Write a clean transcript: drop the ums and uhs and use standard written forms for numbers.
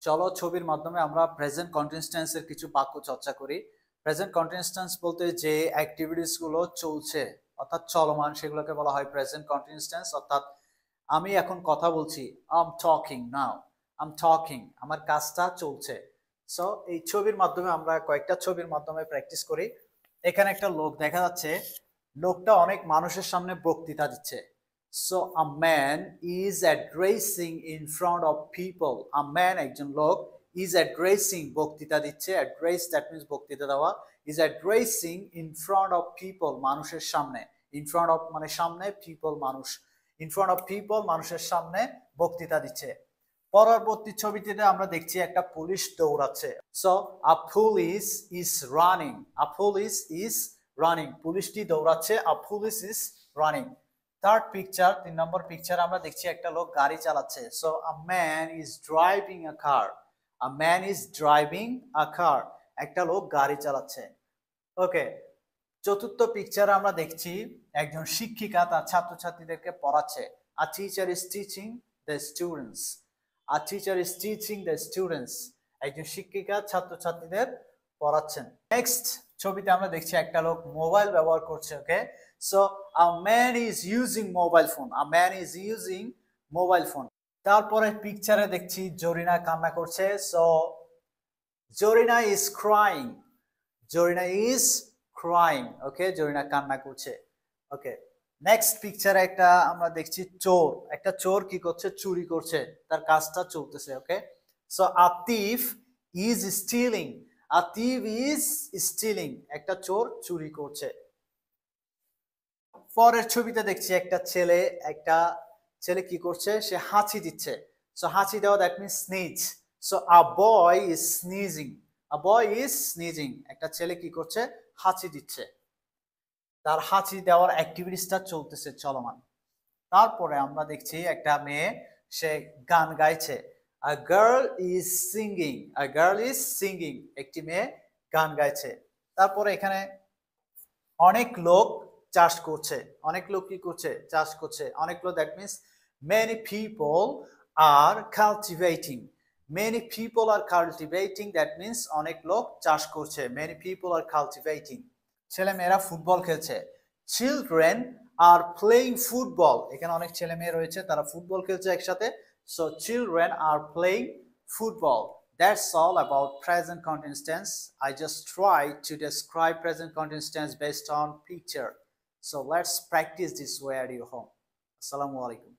চলো ছবির মাধ্যমে আমরা প্রেজেন্ট কন্টিনিউয়াস টেন্সের কিছু বাক্য চর্চা করি। প্রেজেন্ট কন্টিনিউয়াস টেন্স বলতে যে অ্যাক্টিভিটিস গুলো চলছে অর্থাৎ চলমান সেগুলোকে বলা হয় প্রেজেন্ট কন্টিনিউয়াস টেন্স। অর্থাৎ আমি এখন কথা বলছি, আম টকিং নাও, আম টকিং, আমার কাজটা চলছে। সো এই ছবির মাধ্যমে আমরা কয়েকটা ছবির মাধ্যমে প্র্যাকটিস করি। এখানে একটা লোক দেখা যাচ্ছে, লোকটা অনেক মানুষের সামনে বক্তৃতা দিচ্ছে। So a man is addressing in front of people. A man, একজন লোক, is addressing, বক্তৃতা দিচ্ছে। Address, that means বক্তৃতা দেওয়া। Is addressing in front of people, মানুষের সামনে। In front of মানে সামনে, people মানুষ। In front of people, মানুষের সামনে বক্তৃতা দিচ্ছে। পরবর্তী ছবিটিতে আমরা দেখছি একটা পুলিশ দৌড়াচ্ছে। So a police is running. A police is running. পুলিশটি দৌড়াচ্ছে। A police is running. Third picture, 3 নম্বর পিকচার আমরা দেখছি একটা লোক গাড়ি চালাচ্ছে। So a man is driving a car. A man is driving a car, একটা লোক গাড়ি চালাচ্ছে। ওকে, চতুর্থ পিকচার আমরা দেখছি একজন শিক্ষিকা তার ছাত্রছাত্রীদেরকে পড়াচ্ছে। আ teacher is teaching the students. A teacher is teaching the students, একজন শিক্ষিকা ছাত্রছাত্রীদের পড়াচ্ছেন। নেক্সট ছবিতে আমরা দেখছি একটা লোক মোবাইল ব্যবহার করছে। Okay, so a man is using mobile phone. A man is using mobile phone. তারপরে পিকচারে দেখছি জরিনা কান্না করছে। So Zarina is crying. Zarina is crying. Okay, Zarina কান্না করছে। ওকে, নেক্সট পিকচারে একটা আমরা দেখছি চোর। একটা চোর কি করছে? চুরি করছে, তার কাজটা চলতেছে। Okay, so a thief is stealing. A thief is stealing, একটা চোর চুরি করছে। পরের ছবিতে দেখছি একটা ছেলে কি করছে? সে হাঁচি দিচ্ছে। সো হাঁচি দেওয়া, that means sneeze. So a boy is sneezing. A boy is sneezing, একটা ছেলে কি করছে? হাঁচি দিচ্ছে। তার হাঁচি দেওয়ার অ্যাক্টিভিটিসটা চলতেছে, চলমান। তারপরে আমরা দেখছি একটা মেয়ে, সে গান গাইছে। A girl is singing. A girl is singing, একটি মেয়ে গান গাইছে। তারপরে এখানে অনেক লোক চাষ করছে। অনেক লোক কি করছে? চাষ করছে। অনেক লোক, that means many people are cultivating. Many people are cultivating, that means অনেক লোক চাষ করছে। মেনি পিপল আর কালটিভেটিং, ছেলে মেয়েরা ফুটবল খেলছে। চিলড্রেন আর প্লেইং ফুটবল, এখানে অনেক ছেলে মেয়ে রয়েছে, তারা ফুটবল খেলছে একসাথে। So children are playing football. That's all about present continuous tense. I just tried to describe present continuous tense based on picture. So let's practice this way at your home. Assalamu alaikum.